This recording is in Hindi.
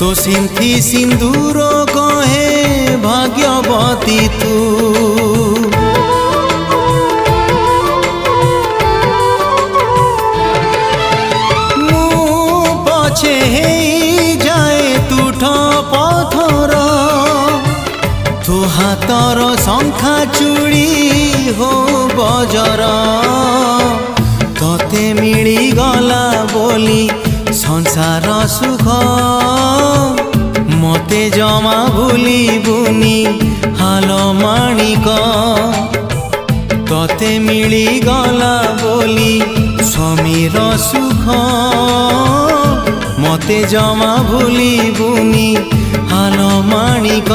तो सिंथी सिंदूर कहे भाग्यवती तू। मु पछे जाए तुठ पथर तू हाथर शंखा चूड़ी हो बजर तते मिली गला बोली संसार सुख मते जमा भूली बुनी हाल माणिक तते मिली गला बोली स्वामीर सुख मते जमा भूली बुनी हाल माणिक।